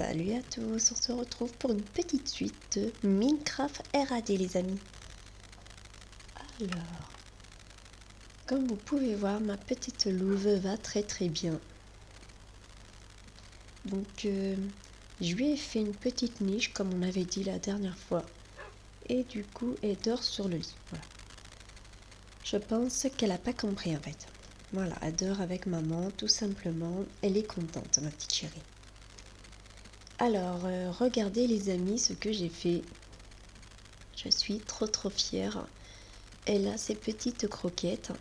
Salut à tous, on se retrouve pour une petite suite de Minecraft RAD les amis. Alors, comme vous pouvez voir, ma petite louve va très bien. Donc, je lui ai fait une petite niche comme on avait dit la dernière fois. Et du coup, elle dort sur le lit. Voilà. Je pense qu'elle n'a pas compris en fait. Voilà, elle dort avec maman tout simplement. Elle est contente, ma petite chérie. Alors, regardez les amis ce que j'ai fait. Je suis trop fière. Elle a ses petites croquettes.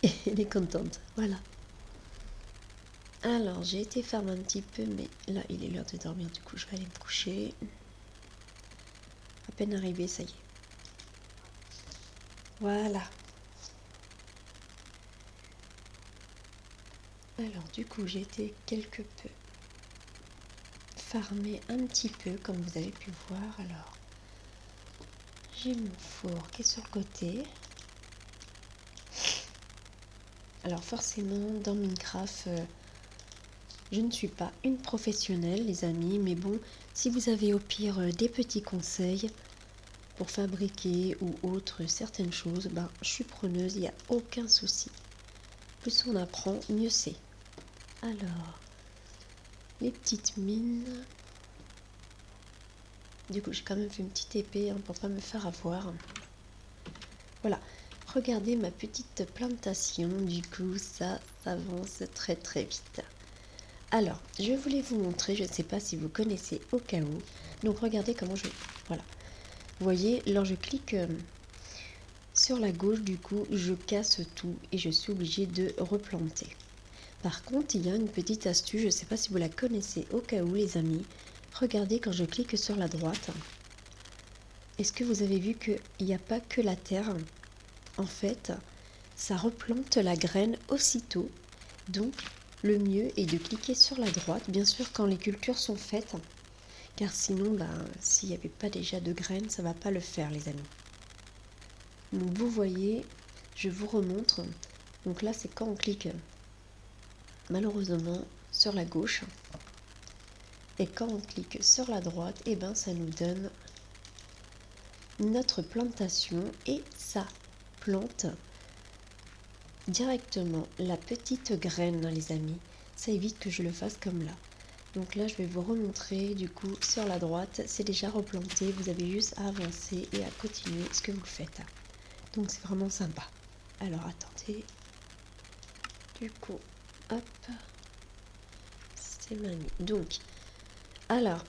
Et elle est contente. Voilà. Alors, j'ai été faire un petit peu, mais là, il est l'heure de dormir. Du coup, je vais aller me coucher. À peine arrivé, ça y est. Voilà. Alors, du coup, j'ai été quelque peu farmer un petit peu, comme vous avez pu voir. Alors, j'ai mon four qui est sur le côté. Alors, forcément, dans Minecraft, je ne suis pas une professionnelle, les amis. Mais bon, si vous avez au pire des petits conseils pour fabriquer ou autre certaines choses, ben, je suis preneuse, il n'y a aucun souci. Plus on apprend, mieux c'est. Alors, les petites mines. Du coup, j'ai quand même fait une petite épée hein, pour pas me faire avoir. Voilà, regardez ma petite plantation. Du coup, ça avance très vite. Alors, je voulais vous montrer, je ne sais pas si vous connaissez au cas où. Donc, regardez comment je... Voilà. Vous voyez, alors je clique sur la gauche, du coup, je casse tout et je suis obligée de replanter. Par contre, il y a une petite astuce, je ne sais pas si vous la connaissez au cas où les amis. Regardez quand je clique sur la droite. Est-ce que vous avez vu qu'il n'y a pas que la terre? En fait, ça replante la graine aussitôt. Donc, le mieux est de cliquer sur la droite, bien sûr quand les cultures sont faites. Car sinon, s'il n'y avait pas déjà de graines, ça ne va pas le faire les amis. Donc vous voyez, je vous remontre. Donc là, c'est quand on clique malheureusement sur la gauche. Et quand on clique sur la droite, et ben ça nous donne notre plantation et ça plante directement la petite graine les amis. Ça évite que je le fasse comme là. Donc là je vais vous remontrer du coup sur la droite, c'est déjà replanté, vous avez juste à avancer et à continuer ce que vous faites. Donc c'est vraiment sympa. Alors attendez, du coup hop, c'est manu. Donc alors,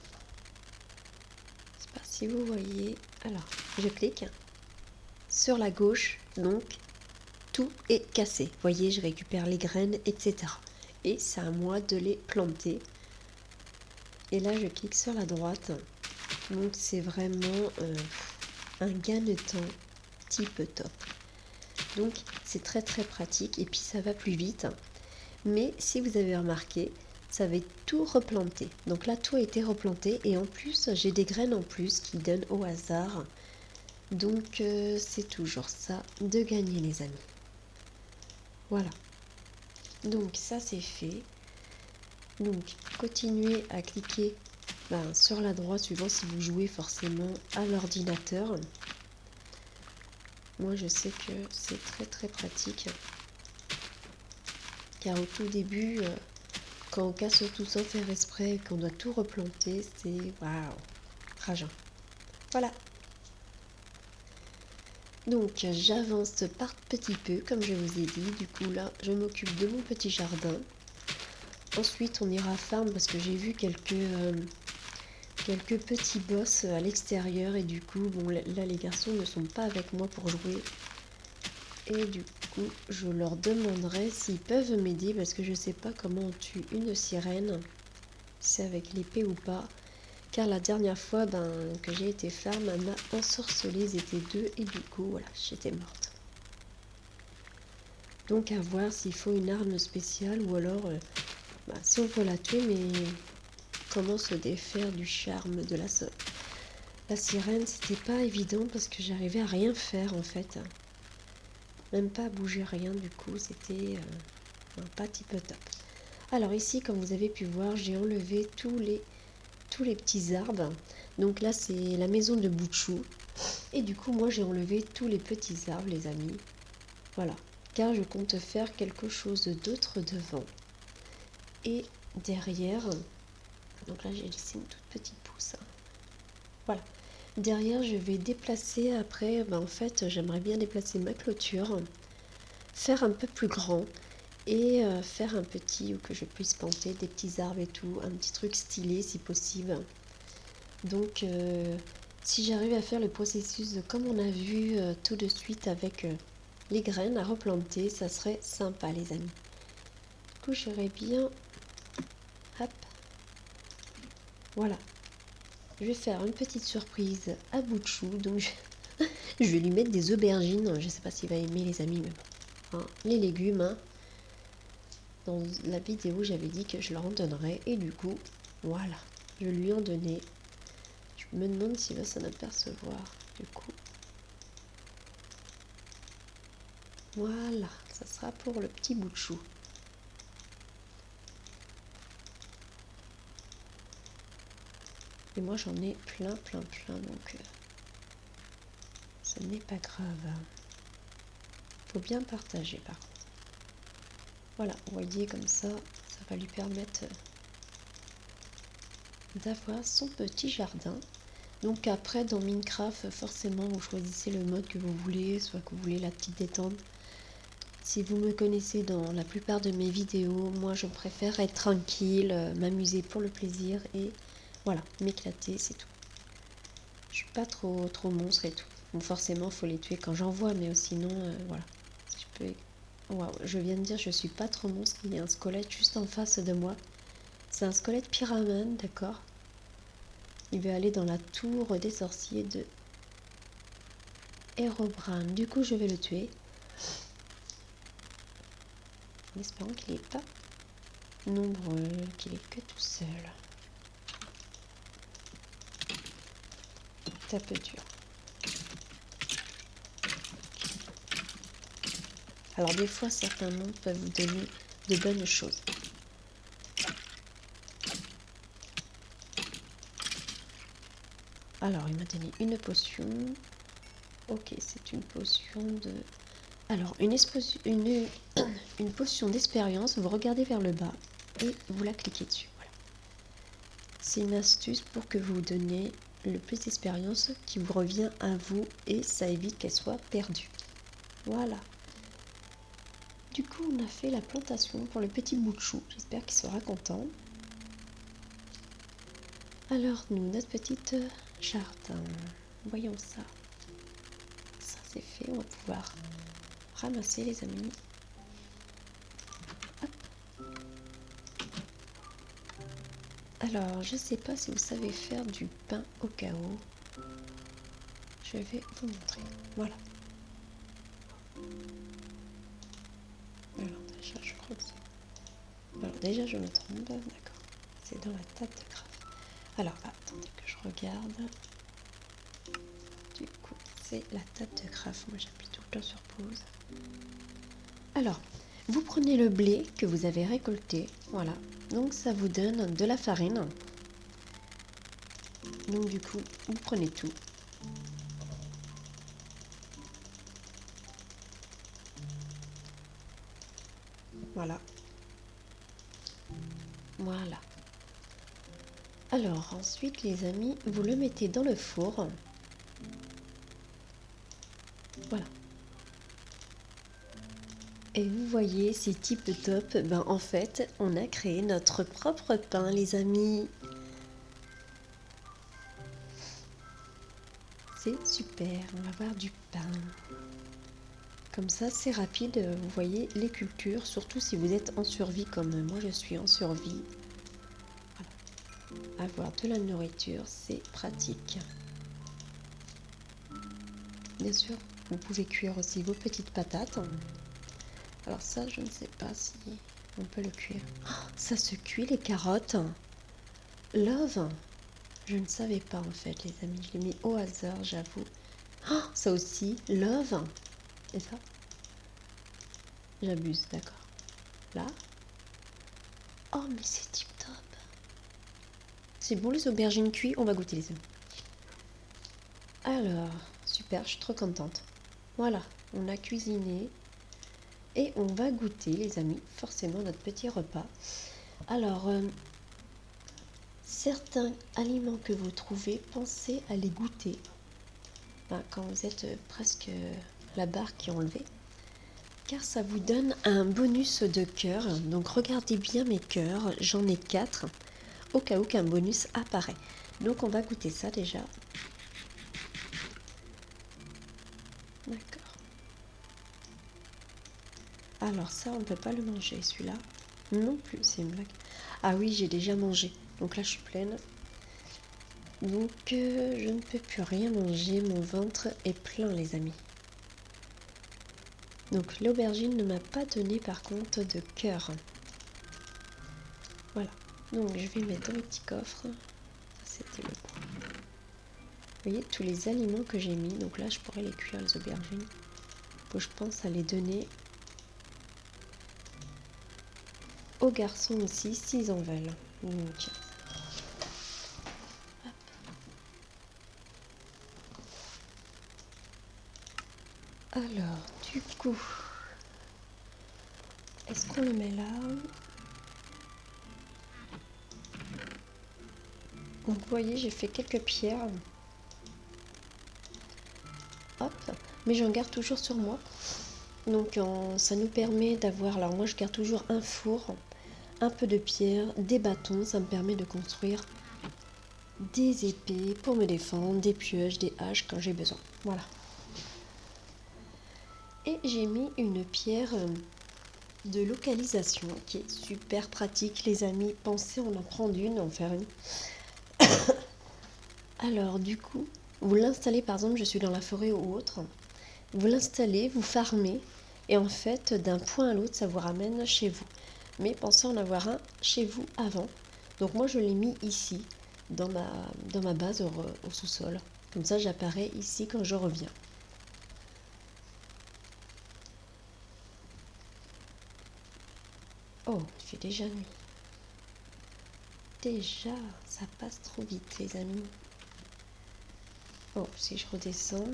je sais pas si vous voyez, alors je clique sur la gauche, donc tout est cassé. Vous voyez, je récupère les graines, etc. Et c'est à moi de les planter. Et là, je clique sur la droite. Donc, c'est vraiment un gain de temps type top. Donc, c'est très pratique. Et puis, ça va plus vite. Mais si vous avez remarqué, ça va tout replanter. Donc là, tout a été replanté. Et en plus, j'ai des graines en plus qui donnent au hasard. Donc, c'est toujours ça de gagner, les amis. Voilà. Donc ça c'est fait. Donc continuez à cliquer sur la droite suivant si vous jouez forcément à l'ordinateur. Moi je sais que c'est très pratique. Car au tout début, quand on casse tout sans faire exprès et qu'on doit tout replanter, c'est waouh, rageant. Voilà. Donc j'avance par petit peu comme je vous ai dit. Du coup là je m'occupe de mon petit jardin. Ensuite on ira farm parce que j'ai vu quelques petits boss à l'extérieur et du coup bon là les garçons ne sont pas avec moi pour jouer et du coup je leur demanderai s'ils peuvent m'aider parce que je sais pas comment on tue une sirène, si c'est avec l'épée ou pas, car la dernière fois que j'ai été farm elle m'a ensorcelé, ils étaient deux et du coup voilà j'étais morte. Donc à voir s'il faut une arme spéciale ou alors si on peut la tuer, mais comment se défaire du charme de la sirène, c'était pas évident parce que j'arrivais à rien faire en fait. Même pas à bouger rien du coup, c'était pas type top. Alors ici, comme vous avez pu voir, j'ai enlevé tous les petits arbres. Donc là, c'est la maison de Bouchou. Et du coup, moi, j'ai enlevé tous les petits arbres, les amis. Voilà. Car je compte faire quelque chose d'autre devant. Et derrière, donc là, j'ai laissé une toute petite pousse. Voilà. Derrière, je vais déplacer après, en fait, j'aimerais bien déplacer ma clôture, faire un peu plus grand et faire un petit, ou que je puisse planter des petits arbres et tout, un petit truc stylé si possible. Donc, si j'arrive à faire le processus comme on a vu tout de suite avec les graines à replanter, ça serait sympa les amis. Du coup, j'aurais bien, hop, voilà. Je vais faire une petite surprise à Bouchou, donc je vais lui mettre des aubergines. Je ne sais pas s'il va aimer les amis, mais bon. Hein, les légumes, hein. Dans la vidéo, j'avais dit que je leur en donnerais. Et du coup, voilà. Je lui en donnais. Je me demande s'il va s'en apercevoir. Du coup, voilà. Ça sera pour le petit bout de chou. Et moi, j'en ai plein, donc ce n'est pas grave. Faut bien partager, par contre. Voilà, vous voyez, comme ça va lui permettre d'avoir son petit jardin. Donc après, dans Minecraft, forcément, vous choisissez le mode que vous voulez, soit que vous voulez la petite détente. Si vous me connaissez dans la plupart de mes vidéos, moi, je préfère être tranquille, m'amuser pour le plaisir et voilà, m'éclater, c'est tout. Je suis pas trop monstre et tout. Donc forcément, il faut les tuer quand j'en vois, mais sinon, voilà. Si je peux... Waouh, je viens de dire, je suis pas trop monstre. Il y a un squelette juste en face de moi. C'est un squelette pyramide, d'accord. Il veut aller dans la tour des sorciers de Herobrine. Du coup, je vais le tuer. En espérant qu'il n'est pas nombreux, qu'il est que tout seul. C'est un peu dur. Alors des fois, certains mondes peuvent vous donner de bonnes choses. Alors, il m'a donné une potion. Ok, c'est une potion de... Alors, une potion d'expérience. Vous regardez vers le bas et vous la cliquez dessus. Voilà. C'est une astuce pour que vous donniez le plus d'expérience qui vous revient à vous et ça évite qu'elle soit perdue. Voilà. Du coup, on a fait la plantation pour le petit bout de chou. J'espère qu'il sera content. Alors, nous, notre petite jardin. Voyons ça. Ça, c'est fait. On va pouvoir ramasser, les amis. Hop. Alors, je sais pas si vous savez faire du pain au cacao. Je vais vous montrer. Voilà. Alors, déjà, je crois que c'est... Alors, déjà, je me trompe. D'accord. C'est dans la table de graphe. Alors, attendez que je regarde. Du coup, c'est la table de graphe. Moi, j'appuie tout le temps sur pause. Alors, vous prenez le blé que vous avez récolté. Voilà. Donc, ça vous donne de la farine. Donc, du coup, vous prenez tout. Voilà. Voilà. Alors, ensuite, les amis, vous le mettez dans le four. Voilà. Et vous voyez, c'est type top. Ben, en fait, on a créé notre propre pain, les amis. C'est super. On va avoir du pain. Comme ça, c'est rapide. Vous voyez, les cultures, surtout si vous êtes en survie comme moi, je suis en survie. Voilà. Avoir de la nourriture, c'est pratique. Bien sûr, vous pouvez cuire aussi vos petites patates. Alors ça, je ne sais pas si on peut le cuire. Oh, ça se cuit les carottes. Love. Je ne savais pas en fait, les amis. Je l'ai mis au hasard, j'avoue. Oh, ça aussi, love. Et ça? J'abuse, d'accord. Là. Oh, mais c'est tip top. C'est bon les aubergines cuites, on va goûter les amis. Alors, super, je suis trop contente. Voilà, on a cuisiné et on va goûter les amis, forcément notre petit repas. Alors, certains aliments que vous trouvez, pensez à les goûter quand vous êtes presque la barre qui est enlevée, car ça vous donne un bonus de cœur. Donc regardez bien mes cœurs, j'en ai 4 au cas où qu'un bonus apparaît. Donc on va goûter ça déjà. D'accord. Alors ça, on ne peut pas le manger, celui-là. Non plus, c'est une blague. Ah oui, j'ai déjà mangé. Donc là, je suis pleine. Donc je ne peux plus rien manger. Mon ventre est plein, les amis. Donc l'aubergine ne m'a pas donné par contre de cœur. Voilà. Donc je vais le mettre dans le petit coffre. C'était le point. Vous voyez tous les aliments que j'ai mis. Donc là, je pourrais les cuire, les aubergines. Faut que je pense à les donner aux garçons aussi, s'ils en veulent. Donc, alors, du coup, est-ce qu'on le met là? Donc, vous voyez, j'ai fait quelques pierres. Hop, mais j'en garde toujours sur moi. Donc, ça nous permet d'avoir... Alors, moi, je garde toujours un four, un peu de pierre, des bâtons. Ça me permet de construire des épées pour me défendre, des pioches, des haches quand j'ai besoin. Voilà. Et j'ai mis une pierre de localisation qui est super pratique, les amis. Pensez en prendre une, en faire une. Alors, du coup, vous l'installez, par exemple, je suis dans la forêt ou autre. Vous l'installez, vous farmez, et en fait, d'un point à l'autre, ça vous ramène chez vous. Mais pensez en avoir un chez vous avant. Donc moi, je l'ai mis ici, dans ma base au sous-sol. Comme ça, j'apparais ici quand je reviens. Oh, il fait déjà nuit. Déjà, ça passe trop vite, les amis. Bon, si je redescends,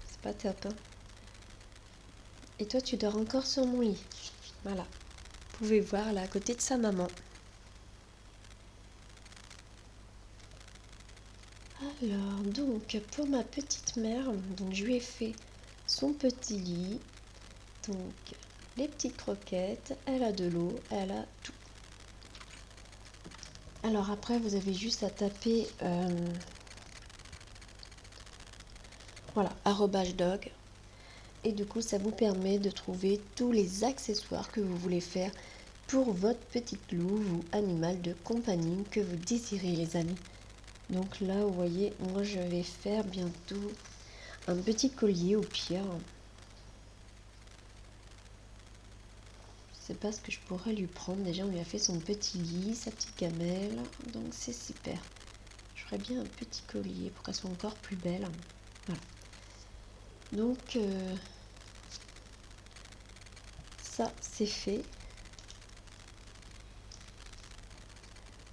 c'est pas top, hein. Et toi, tu dors encore sur mon lit. Voilà. Vous pouvez voir là, à côté de sa maman. Alors, donc, pour ma petite mère, donc je lui ai fait son petit lit. Donc, les petites croquettes, elle a de l'eau, elle a tout. Alors après, vous avez juste à taper, voilà, @dog. Et du coup, ça vous permet de trouver tous les accessoires que vous voulez faire pour votre petite louve ou animal de compagnie que vous désirez, les amis. Donc là, vous voyez, moi je vais faire bientôt un petit collier au pire. Je sais pas ce que je pourrais lui prendre. Déjà, on lui a fait son petit lit, sa petite gamelle. Donc c'est super. Je ferais bien un petit collier pour qu'elle soit encore plus belle. Voilà. Donc ça, c'est fait.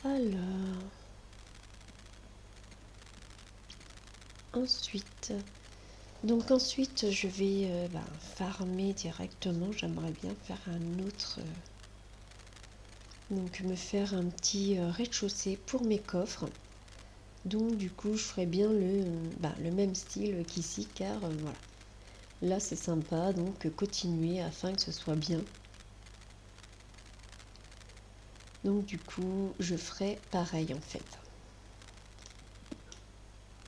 Alors, ensuite, je vais farmer directement. J'aimerais bien faire un autre, donc me faire un petit rez-de-chaussée pour mes coffres. Donc du coup, je ferai bien le même style qu'ici, car voilà. Là, c'est sympa, donc continuer afin que ce soit bien. Donc du coup, je ferai pareil en fait.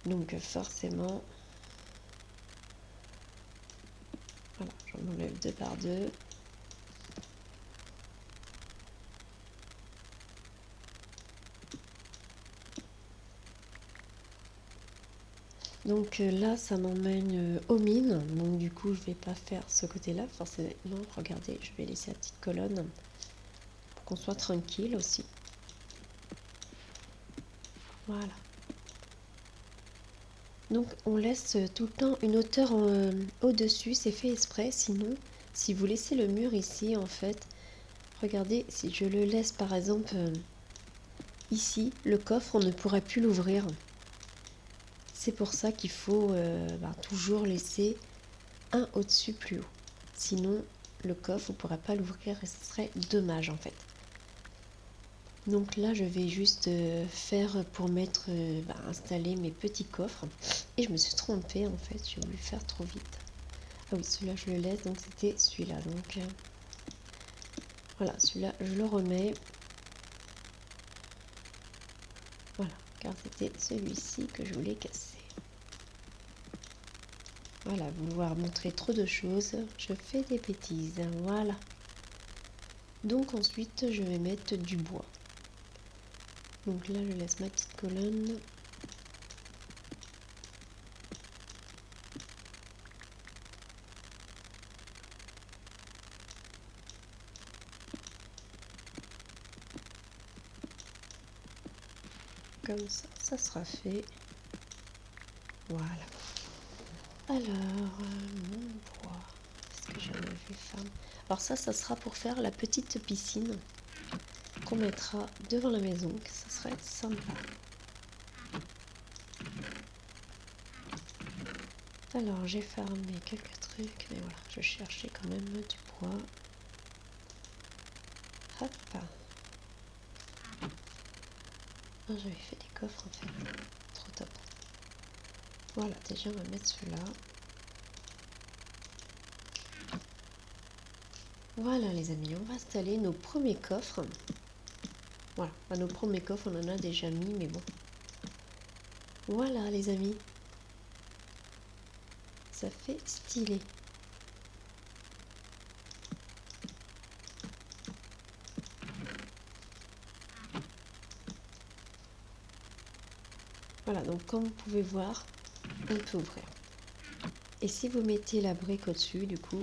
Donc forcément, voilà, j'en enlève 2 par 2. Donc là, ça m'emmène aux mines. Donc du coup, je vais pas faire ce côté-là. Forcément, regardez, je vais laisser la petite colonne pour qu'on soit tranquille aussi. Voilà. Donc on laisse tout le temps une hauteur au-dessus, c'est fait exprès. Sinon, si vous laissez le mur ici, en fait, Regardez, si je le laisse par exemple ici, le coffre, on ne pourrait plus l'ouvrir. C'est pour ça qu'il faut toujours laisser un au-dessus plus haut. Sinon, le coffre, on ne pourra pas l'ouvrir et ce serait dommage en fait. Donc là, je vais juste faire pour mettre, installer mes petits coffres. Et je me suis trompée en fait, j'ai voulu faire trop vite. Ah oui, celui-là, je le laisse, donc c'était celui-là. Donc voilà, celui-là, je le remets. Voilà, car c'était celui-ci que je voulais casser. Voilà, vouloir montrer trop de choses, je fais des bêtises. Voilà. Donc ensuite, je vais mettre du bois. Donc là, je laisse ma petite colonne. Comme ça sera fait. Voilà. Alors, mon bois. Est-ce que j'en avais fait? Alors ça sera pour faire la petite piscine qu'on mettra devant la maison, que ça serait sympa. Alors, j'ai fermé quelques trucs, mais voilà, je cherchais quand même du bois. Hop. Ah, j'avais fait des coffres en fait. Trop top. Voilà, déjà on va mettre celui-là. Voilà les amis, on va installer nos premiers coffres. Voilà, nos premiers coffres on en a déjà mis, mais bon. Voilà les amis. Ça fait stylé. Voilà, donc comme vous pouvez voir, on peut ouvrir. Et si vous mettez la brique au-dessus, du coup,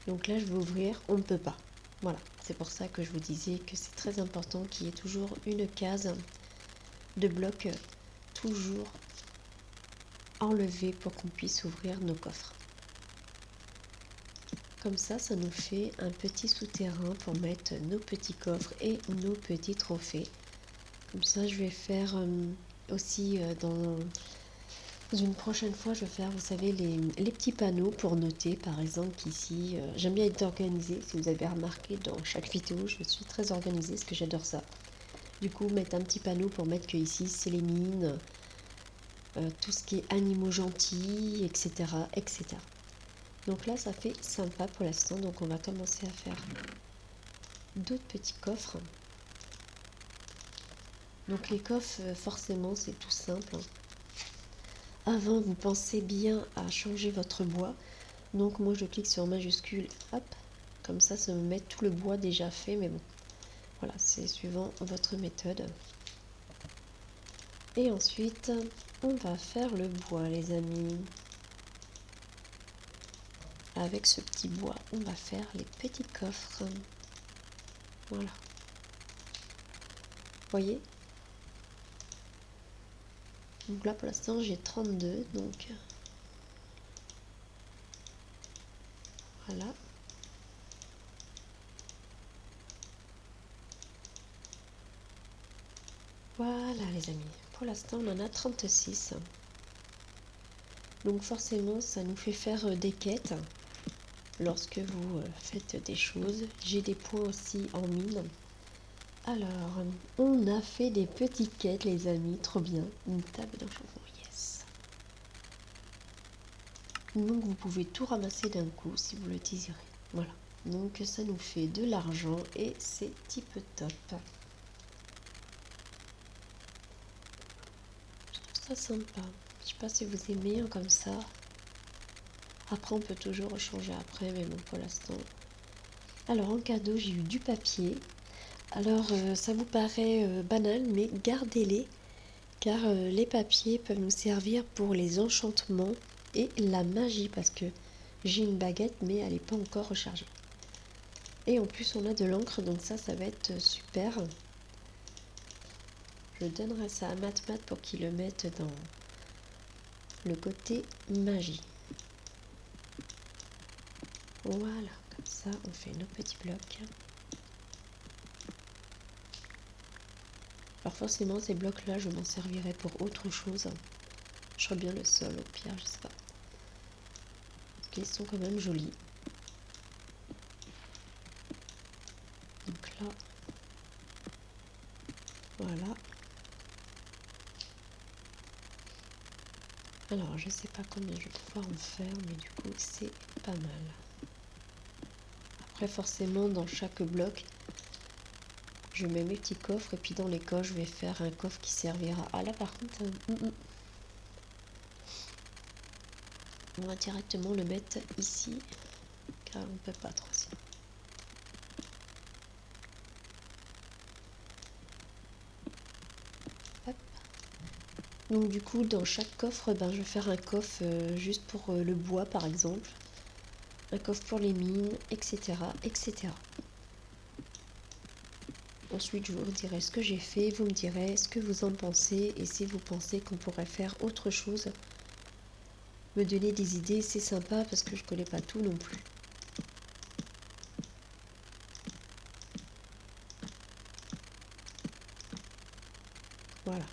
donc là je vais ouvrir, on ne peut pas. Voilà, c'est pour ça que je vous disais que c'est très important qu'il y ait toujours une case de bloc toujours enlevée pour qu'on puisse ouvrir nos coffres. Comme ça nous fait un petit souterrain pour mettre nos petits coffres et nos petits trophées. Comme ça, je vais faire aussi dans une prochaine fois, je vais faire, vous savez, les petits panneaux pour noter. Par exemple, ici, j'aime bien être organisée. Si vous avez remarqué, dans chaque vidéo, je suis très organisée parce que j'adore ça. Du coup, mettre un petit panneau pour mettre que ici, c'est les mines, tout ce qui est animaux gentils, etc., etc. Donc là, ça fait sympa pour l'instant. Donc on va commencer à faire d'autres petits coffres. Donc les coffres, forcément, c'est tout simple. Avant, vous pensez bien à changer votre bois. Donc moi, je clique sur majuscule, hop, comme ça me met tout le bois déjà fait. Mais bon, voilà, c'est suivant votre méthode. Et ensuite, on va faire le bois, les amis. Avec ce petit bois, on va faire les petits coffres. Voilà. Voyez? Donc là, pour l'instant, j'ai 32. Donc, voilà. Voilà, les amis. Pour l'instant, on en a 36. Donc forcément, ça nous fait faire des quêtes lorsque vous faites des choses. J'ai des points aussi en mine. Alors, on a fait des petites quêtes, les amis, trop bien. Une table d'un chevaux, yes. Donc, vous pouvez tout ramasser d'un coup si vous le désirez. Voilà. Donc, ça nous fait de l'argent et c'est type top. Je trouve ça sympa. Je sais pas si vous aimez comme ça. Après, on peut toujours changer après, mais bon, pour l'instant. Alors, en cadeau, j'ai eu du papier. Alors, ça vous paraît banal, mais gardez-les, car les papiers peuvent nous servir pour les enchantements et la magie, parce que j'ai une baguette, mais elle n'est pas encore rechargée. Et en plus, on a de l'encre, donc ça va être super. Je donnerai ça à Matmat pour qu'il le mette dans le côté magie. Voilà, comme ça, on fait nos petits blocs. Alors forcément, ces blocs-là, je m'en servirai pour autre chose. Je ferai bien le sol au pire, je sais pas. Parce qu'ils sont quand même jolis. Donc là, voilà. Alors, je sais pas combien je vais pouvoir en faire, mais du coup, c'est pas mal. Après, forcément, dans chaque bloc, je mets mes petits coffres et puis dans les coffres, je vais faire un coffre qui servira. Ah là, par contre, on va directement le mettre ici, car on ne peut pas trop sinon. Hop. Donc du coup, dans chaque coffre, je vais faire un coffre juste pour le bois, par exemple. Un coffre pour les mines, etc., etc. Ensuite, je vous dirai ce que j'ai fait, vous me direz ce que vous en pensez et si vous pensez qu'on pourrait faire autre chose. Me donner des idées, c'est sympa parce que je connais pas tout non plus. Voilà.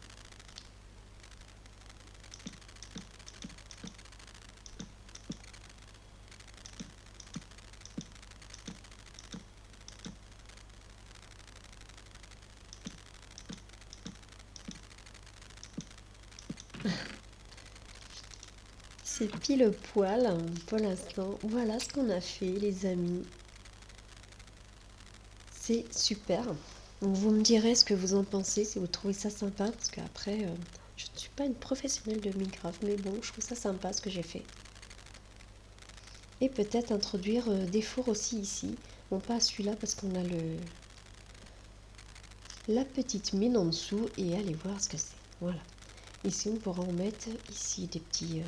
C'est pile poil pour l'instant. Voilà ce qu'on a fait, les amis. C'est super. Donc, vous me direz ce que vous en pensez, si vous trouvez ça sympa, parce qu'après, je ne suis pas une professionnelle de Minecraft, mais bon, je trouve ça sympa ce que j'ai fait. Et peut-être introduire des fours aussi ici. Bon, pas celui-là, parce qu'on a la petite mine en dessous, et allez voir ce que c'est. Voilà. Ici, on pourra en mettre ici des petits...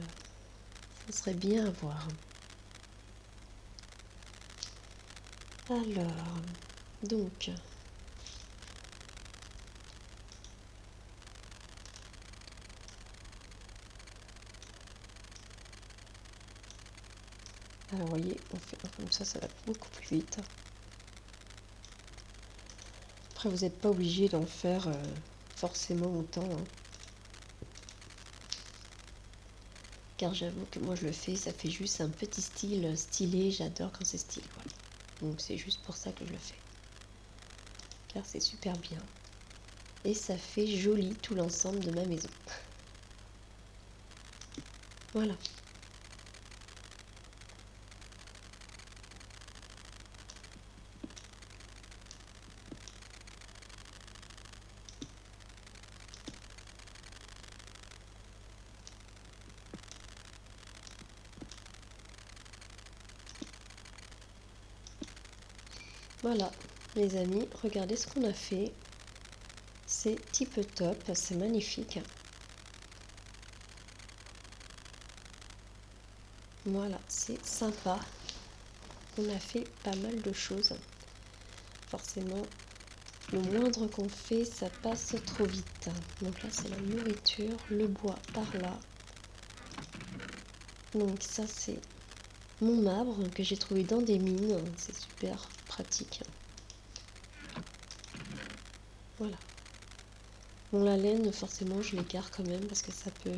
ça serait bien à voir. Alors, donc... Alors, vous voyez, on fait un comme ça va beaucoup plus vite. Après, vous n'êtes pas obligé d'en faire forcément autant. Hein. Car j'avoue que moi, je le fais, ça fait juste un petit style stylé. J'adore quand c'est stylé. Voilà. Donc, c'est juste pour ça que je le fais. Car c'est super bien. Et ça fait joli tout l'ensemble de ma maison. Voilà. Voilà, les amis, regardez ce qu'on a fait. C'est type top, c'est magnifique. Voilà, c'est sympa. On a fait pas mal de choses. Forcément, le moindre qu'on fait, ça passe trop vite. Donc là, c'est la nourriture, le bois par là. Donc ça, c'est mon marbre que j'ai trouvé dans des mines. C'est super pratique. Voilà. Bon, la laine, forcément, je l'écarte quand même parce que ça peut...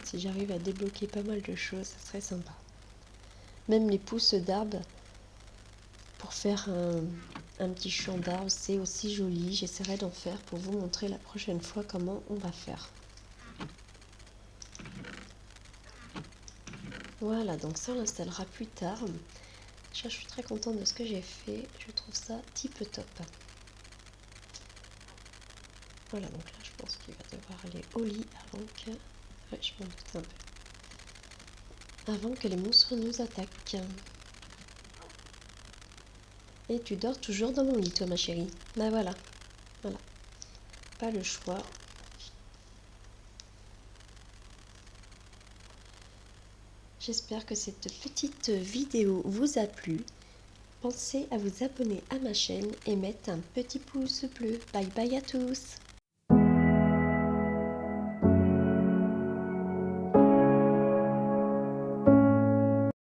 si j'arrive à débloquer pas mal de choses, ça serait sympa. Même les pousses d'arbres, pour faire un petit champ d'arbres, c'est aussi joli. J'essaierai d'en faire pour vous montrer la prochaine fois comment on va faire. Voilà, donc ça on l'installera plus tard. Je suis très contente de ce que j'ai fait. Je trouve ça type top. Voilà, donc là je pense qu'il va devoir aller au lit avant que... Ouais, je m'en doutais un peu. Avant que les monstres nous attaquent. Et tu dors toujours dans mon lit, toi, ma chérie. Ben voilà. Voilà. Pas le choix. J'espère que cette petite vidéo vous a plu. Pensez à vous abonner à ma chaîne et mettre un petit pouce bleu. Bye bye à tous!